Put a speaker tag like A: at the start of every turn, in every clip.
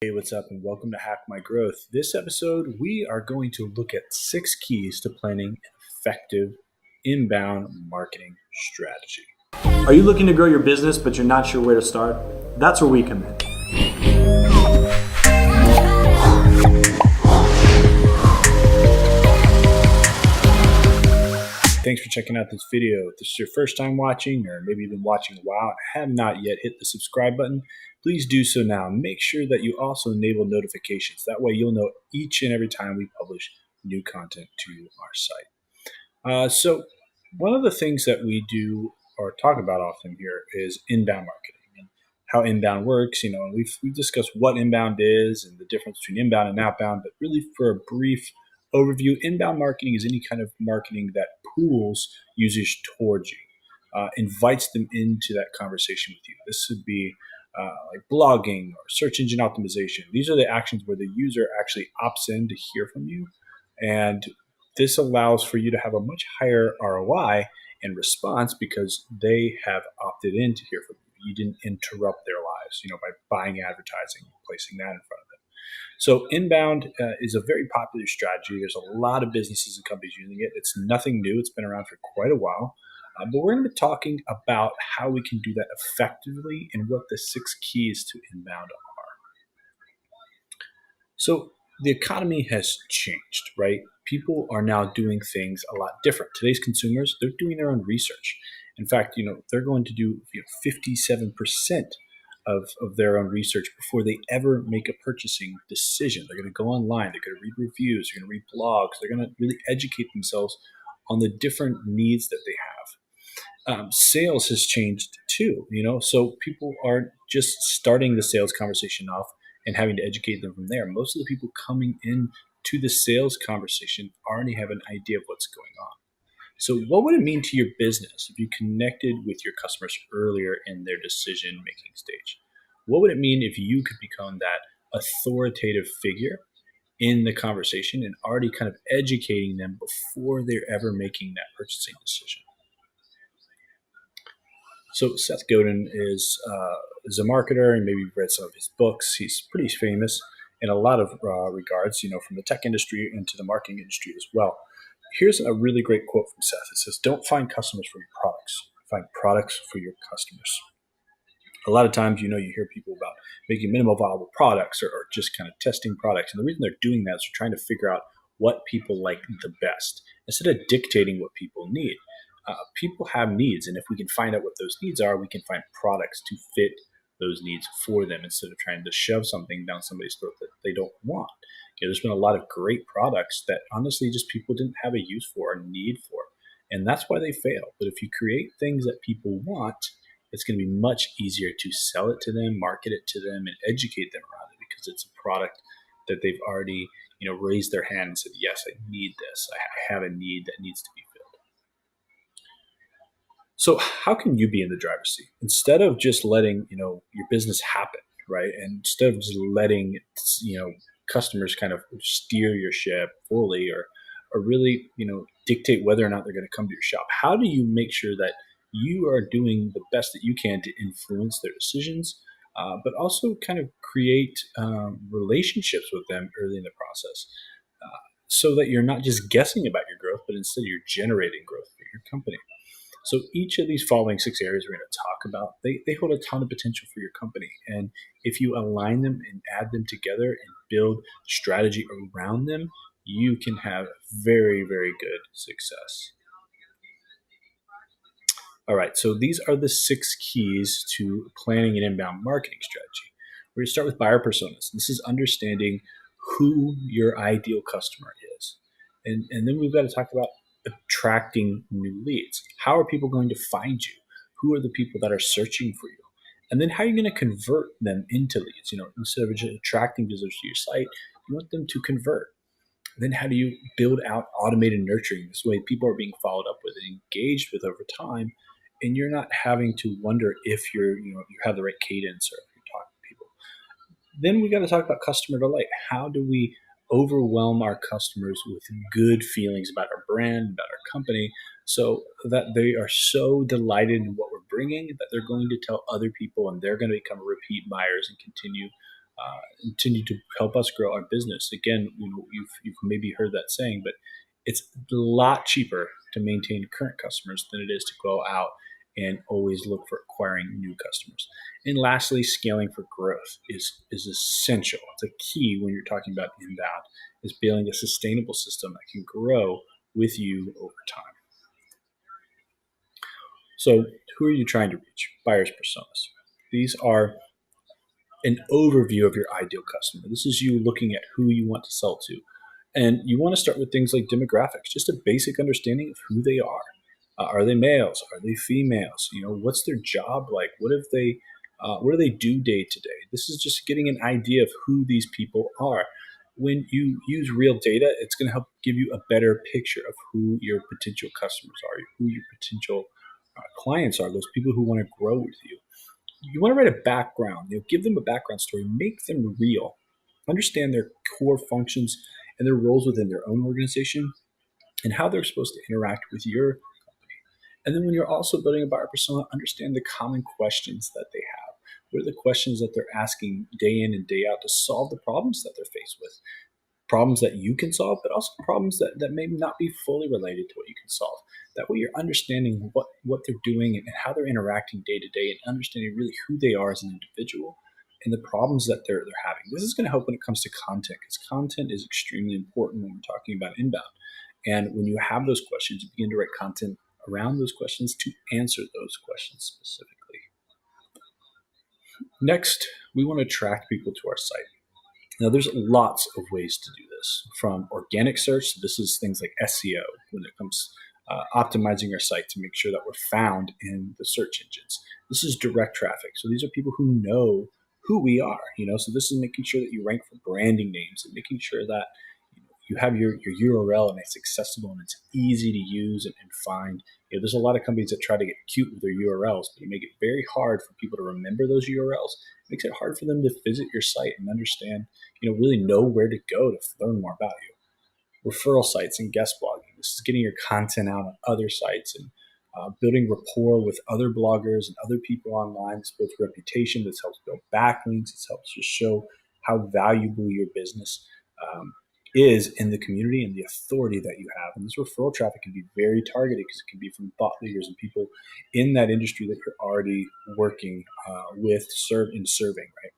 A: Hey, what's up, and welcome to Hack My Growth. This episode, we are going to look at 6 keys to planning an effective inbound marketing strategy.
B: Are you looking to grow your business but you're not sure where to start? That's where we come in.
A: Thanks for checking out this video. If this is your first time watching, or maybe you've been watching a while and have not yet hit the subscribe button, please do so now. Make sure that you also enable notifications. That way you'll know each and every time we publish new content to our site. So one of the things that we do or talk about often here is inbound marketing and how inbound works. And we've discussed what inbound is and the difference between inbound and outbound, but really for a brief overview, inbound marketing is any kind of marketing that pulls users towards you, invites them into that conversation with you. This would be like blogging or search engine optimization. These are the actions where the user actually opts in to hear from you, and this allows for you to have a much higher ROI and response because they have opted in to hear from you. You didn't interrupt their lives, by buying advertising and placing that in front of them. So inbound is a very popular strategy. There's a lot of businesses and companies using it. It's nothing new. It's been around for quite a while. But we're going to be talking about how we can do that effectively and what the 6 keys to inbound are. So the economy has changed, right? People are now doing things a lot different. Today's consumers, they're doing their own research. In fact, they're going to do 57% of their own research before they ever make a purchasing decision. They're going to go online, they're going to read reviews, they're going to read blogs, they're going to really educate themselves on the different needs that they have. Sales has changed too, so people aren't just starting the sales conversation off and having to educate them from there. Most of the people coming in to the sales conversation already have an idea of what's going on. So what would it mean to your business if you connected with your customers earlier in their decision-making stage? What would it mean if you could become that authoritative figure in the conversation and already kind of educating them before they're ever making that purchasing decision? So Seth Godin is a marketer, and maybe you've read some of his books. He's pretty famous in a lot of regards, from the tech industry into the marketing industry as well. Here's a really great quote from Seth. It says, "Don't find customers for your products. Find products for your customers." A lot of times, you hear people about making minimal viable products or just kind of testing products. And the reason they're doing that is they're trying to figure out what people like the best instead of dictating what people need. People have needs, and if we can find out what those needs are, we can find products to fit those needs for them instead of trying to shove something down somebody's throat that they don't want. There's been a lot of great products that honestly just people didn't have a use for or need for, and that's why they fail. But if you create things that people want, it's going to be much easier to sell it to them, market it to them, and educate them around it because it's a product that they've already, raised their hand and said, yes, I need this. I have a need that needs to be filled. So how can you be in the driver's seat instead of just letting your business happen, right? And instead of just letting customers kind of steer your ship fully, or really dictate whether or not they're going to come to your shop? How do you make sure that you are doing the best that you can to influence their decisions, but also kind of create relationships with them early in the process, so that you're not just guessing about your growth, but instead you're generating growth for your company? So each of these following 6 areas we're going to talk about, they hold a ton of potential for your company. And if you align them and add them together and build strategy around them, you can have very, very good success. All right, so these are the 6 keys to planning an inbound marketing strategy. We're going to start with buyer personas. This is understanding who your ideal customer is. And then we've got to talk about attracting new leads. How are people going to find you? Who are the people that are searching for you? And then how are you going to convert them into leads? Instead of just attracting visitors to your site, you want them to convert. Then how do you build out automated nurturing? This way people are being followed up with and engaged with over time, and you're not having to wonder if you have the right cadence or if you're talking to people. Then we got to talk about customer delight. How do we overwhelm our customers with good feelings about our brand, about our company, so that they are so delighted in what we're bringing that they're going to tell other people and they're going to become repeat buyers and continue continue to help us grow our business. Again, you've maybe heard that saying, but it's a lot cheaper to maintain current customers than it is to go out and always look for acquiring new customers. And lastly, scaling for growth is essential. It's a key when you're talking about inbound, is building a sustainable system that can grow with you over time. So, who are you trying to reach? Buyers personas. These are an overview of your ideal customer. This is you looking at who you want to sell to. And you want to start with things like demographics, just a basic understanding of who they are. Are they males? Are they females? What's their job like? What do they do day to day? This is just getting an idea of who these people are. When you use real data, it's going to help give you a better picture of who your potential customers are, who your potential clients are, those people who want to grow with you. You want to write a background, give them a background story, make them real, understand their core functions and their roles within their own organization and how they're supposed to interact with your company. And then when you're also building a buyer persona, understand the common questions that they have. What are the questions that they're asking day in and day out to solve the problems that they're faced with? Problems that you can solve, but also problems that may not be fully related to what you can solve. That way you're understanding what they're doing and how they're interacting day to day and understanding really who they are as an individual and the problems that they're having. This is going to help when it comes to content, because content is extremely important when we're talking about inbound. And when you have those questions, you begin to write content around those questions to answer those questions specifically. Next, we want to attract people to our site. Now, there's lots of ways to do this, from organic search. So this is things like SEO when it comes optimizing our site to make sure that we're found in the search engines. This is direct traffic. So these are people who know who we are. So this is making sure that you rank for branding names and making sure that you have your URL and it's accessible and it's easy to use and find. There's a lot of companies that try to get cute with their URLs, but you make it very hard for people to remember those URLs. It makes it hard for them to visit your site and understand, really know where to go to learn more about you. Referral sites and guest blogging. This is getting your content out on other sites and building rapport with other bloggers and other people online. This builds reputation. This helps build backlinks. This helps just show how valuable your business is in the community and the authority that you have. And this referral traffic can be very targeted because it can be from thought leaders and people in that industry that you're already working with, serving, right?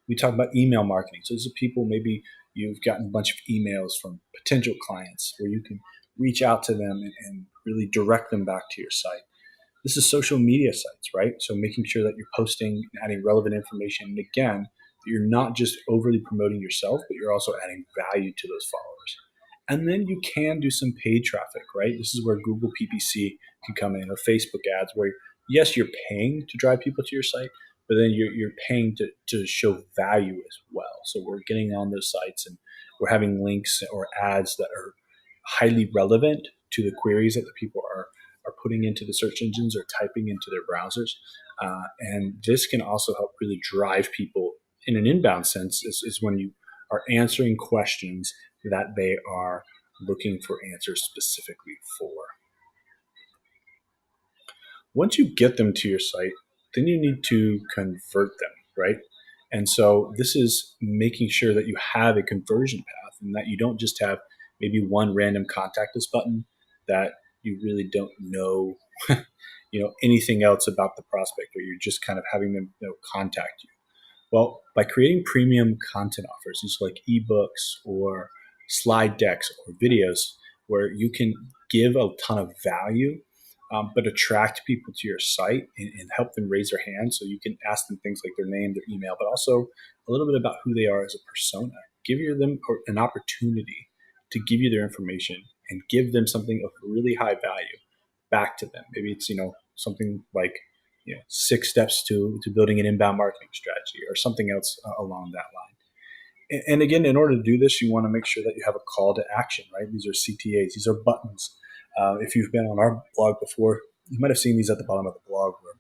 A: We talk about email marketing. So these are people, maybe you've gotten a bunch of emails from potential clients where you can reach out to them and really direct them back to your site. This is social media sites, right? So making sure that you're posting and adding relevant information. And again, you're not just overly promoting yourself, but you're also adding value to those followers. And then you can do some paid traffic, right? This is where Google PPC can come in, or Facebook ads, where yes, you're paying to drive people to your site, but then you're paying to show value as well. So we're getting on those sites and we're having links or ads that are highly relevant to the queries that the people are putting into the search engines or typing into their browsers. And this can also help really drive people in an inbound sense is when you are answering questions that they are looking for answers specifically for. Once you get them to your site, then you need to convert them, right? And so this is making sure that you have a conversion path and that you don't just have maybe one random contact us button that you really don't know, anything else about the prospect, or you're just kind of having them contact you. Well, by creating premium content offers, these like ebooks or slide decks or videos where you can give a ton of value, but attract people to your site and help them raise their hand. So you can ask them things like their name, their email, but also a little bit about who they are as a persona. Give them an opportunity to give you their information and give them something of really high value back to them. Maybe it's, something like 6 steps to building an inbound marketing strategy or something else along that line. And again, in order to do this, you want to make sure that you have a call to action, right? These are CTAs. These are buttons. If you've been on our blog before, you might have seen these at the bottom of the blog where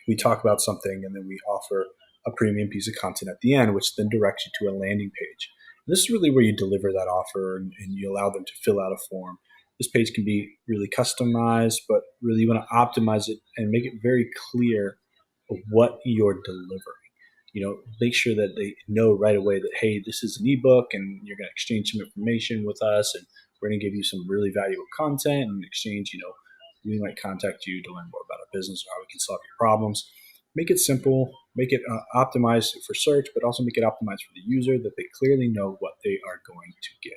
A: we talk about something and then we offer a premium piece of content at the end, which then directs you to a landing page. And this is really where you deliver that offer and you allow them to fill out a form. This page can be really customized, but really you want to optimize it and make it very clear of what you're delivering. make sure that they know right away that, hey, this is an ebook and you're going to exchange some information with us, and we're going to give you some really valuable content. And in exchange, we might contact you to learn more about our business or how we can solve your problems. Make it simple, make it optimized for search, but also make it optimized for the user, that they clearly know what they are going to get.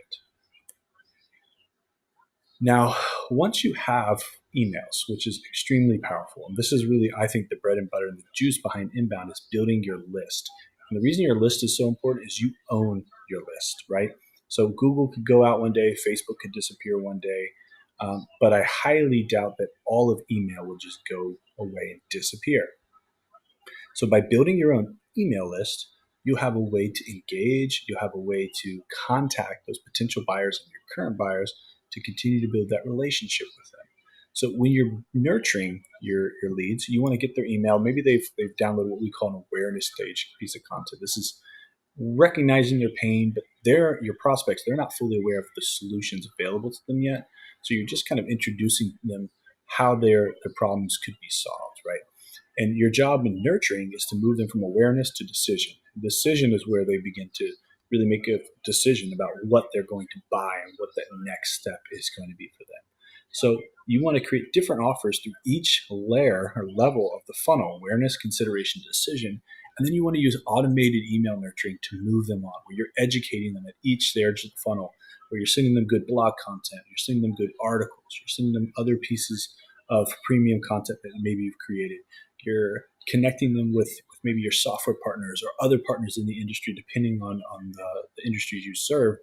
A: Now, once you have emails, which is extremely powerful, and this is really, I think, the bread and butter and the juice behind inbound, is building your list. And the reason your list is so important is you own your list, right? So Google could go out one day, Facebook could disappear one day, but I highly doubt that all of email will just go away and disappear. So by building your own email list, you have a way to engage, you have a way to contact those potential buyers and your current buyers to continue to build that relationship with them. So when you're nurturing your leads, you want to get their email. Maybe they've downloaded what we call an awareness stage piece of content. This is recognizing their pain, but your prospects, they're not fully aware of the solutions available to them yet. So you're just kind of introducing them how their problems could be solved, right? And your job in nurturing is to move them from awareness to decision. Decision is where they begin to really make a decision about what they're going to buy and what that next step is going to be for them. So you want to create different offers through each layer or level of the funnel: awareness, consideration, decision. And then you want to use automated email nurturing to move them on, where you're educating them at each stage of the funnel, where you're sending them good blog content, you're sending them good articles, you're sending them other pieces of premium content that maybe you've created. You're connecting them with maybe your software partners or other partners in the industry, depending on the industries you serve,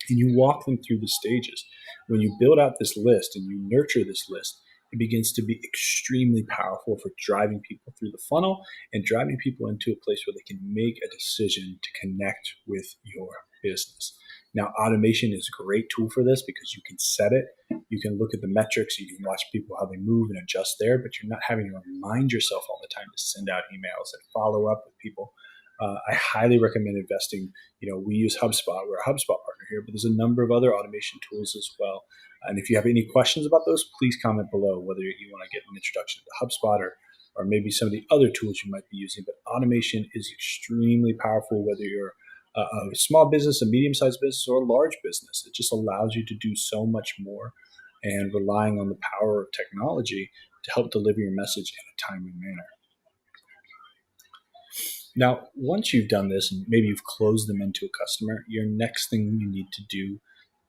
A: and you walk them through the stages. When you build out this list and you nurture this list, it begins to be extremely powerful for driving people through the funnel and driving people into a place where they can make a decision to connect with your business. Now, automation is a great tool for this because you can set it. You can look at the metrics. You can watch people, how they move and adjust there, but you're not having to remind yourself all the time to send out emails and follow up with people. I highly recommend investing. We use HubSpot. We're a HubSpot partner here, but there's a number of other automation tools as well. And if you have any questions about those, please comment below, whether you want to get an introduction to HubSpot or maybe some of the other tools you might be using. But automation is extremely powerful, whether you're a small business, a medium-sized business, or a large business. It just allows you to do so much more, and relying on the power of technology to help deliver your message in a timely manner. Now, once you've done this and maybe you've closed them into a customer, your next thing you need to do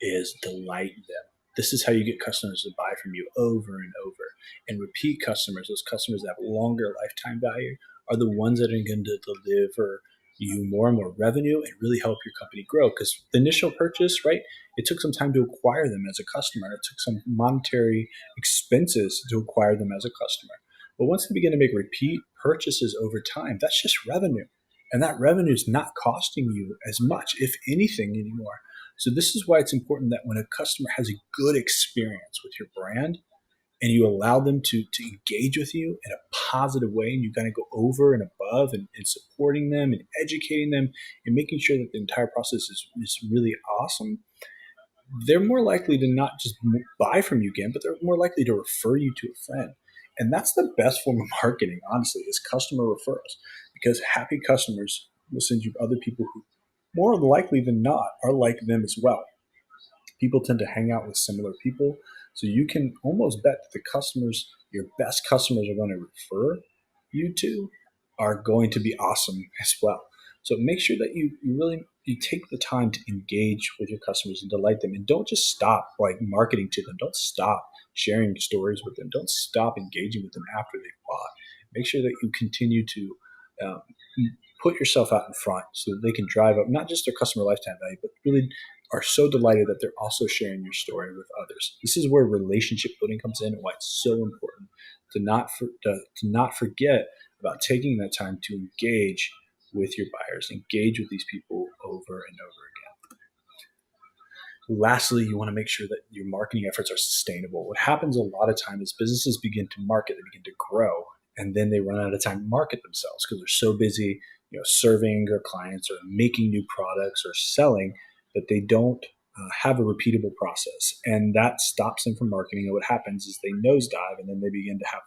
A: is delight them. This is how you get customers to buy from you over and over. And repeat customers, those customers that have longer lifetime value, are the ones that are going to deliver you more and more revenue and really help your company grow. Because the initial purchase, right, it took some time to acquire them as a customer. It took some monetary expenses to acquire them as a customer. But once they begin to make repeat purchases over time, that's just revenue. And that revenue is not costing you as much, if anything, anymore. So this is why it's important that when a customer has a good experience with your brand and you allow them to engage with you in a positive way, and you kind of go over and above and supporting them and educating them and making sure that the entire process is really awesome, they're more likely to not just buy from you again, but they're more likely to refer you to a friend. And that's the best form of marketing, honestly, is customer referrals, because happy customers will send you other people who, more likely than not, are like them as well. People tend to hang out with similar people. So you can almost bet that the customers, your best customers, are going to refer you to, are going to be awesome as well. So make sure that you take the time to engage with your customers and delight them, and don't just stop like marketing to them. Don't stop sharing stories with them. Don't stop engaging with them after they've bought. Make sure that you continue to um, put yourself out in front so that they can drive up not just their customer lifetime value, but really are so delighted that they're also sharing your story with others. This is where relationship building comes in, and why it's so important to not forget about taking that time to engage with your buyers, engage with these people over and over again. Lastly, you want to make sure that your marketing efforts are sustainable. What happens a lot of times is businesses begin to market, they begin to grow, and then they run out of time to market themselves because they're so busy, serving their clients or making new products or selling, that they don't have a repeatable process, and that stops them from marketing. And what happens is they nosedive, and then they begin to have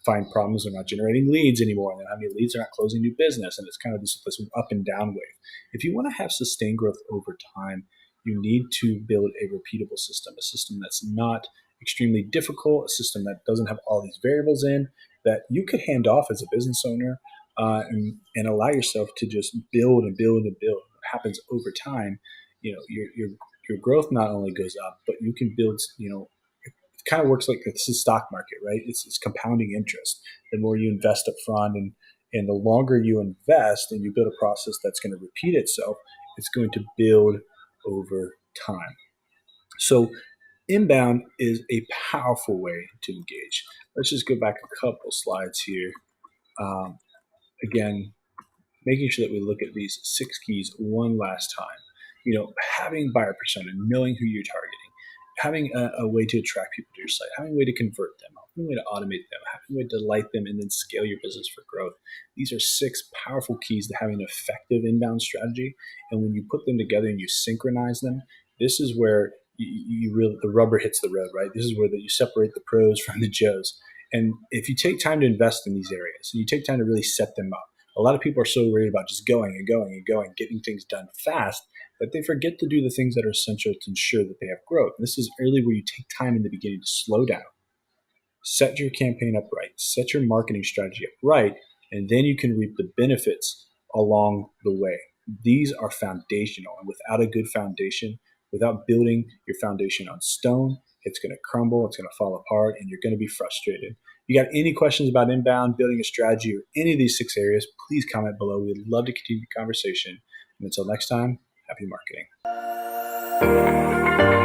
A: find problems. They're not generating leads anymore. And then how many leads are not closing new business. And it's kind of this up and down wave. If you want to have sustained growth over time, you need to build a repeatable system, a system that's not extremely difficult, a system that doesn't have all these variables in, that you could hand off as a business owner, and allow yourself to just build and build and build. What happens over time, your growth not only goes up, but you can build, it kind of works like it's the stock market, right? It's compounding interest. The more you invest up front, and the longer you invest and you build a process that's going to repeat itself, it's going to build over time. So inbound is a powerful way to engage. Let's just go back a couple slides here. Um, Again, making sure that we look at these 6 keys one last time. Having buyer persona, knowing who you're targeting, having a way to attract people to your site, having a way to convert them, having a way to automate them, having a way to delight them, and then scale your business for growth. These are 6 powerful keys to having an effective inbound strategy. And when you put them together and you synchronize them, this is where you really, the rubber hits the road, right? This is where you separate the pros from the Joes. And if you take time to invest in these areas and you take time to really set them up, a lot of people are so worried about just going and going and going, getting things done fast, that they forget to do the things that are essential to ensure that they have growth. And this is early where you take time in the beginning to slow down, set your campaign up right, set your marketing strategy up right, and then you can reap the benefits along the way. These are foundational. And without a good foundation, without building your foundation on stone, it's going to crumble, it's going to fall apart, and you're going to be frustrated. If you got any questions about inbound, building a strategy, or any of these 6 areas, please comment below. We'd love to continue the conversation. And until next time, happy marketing.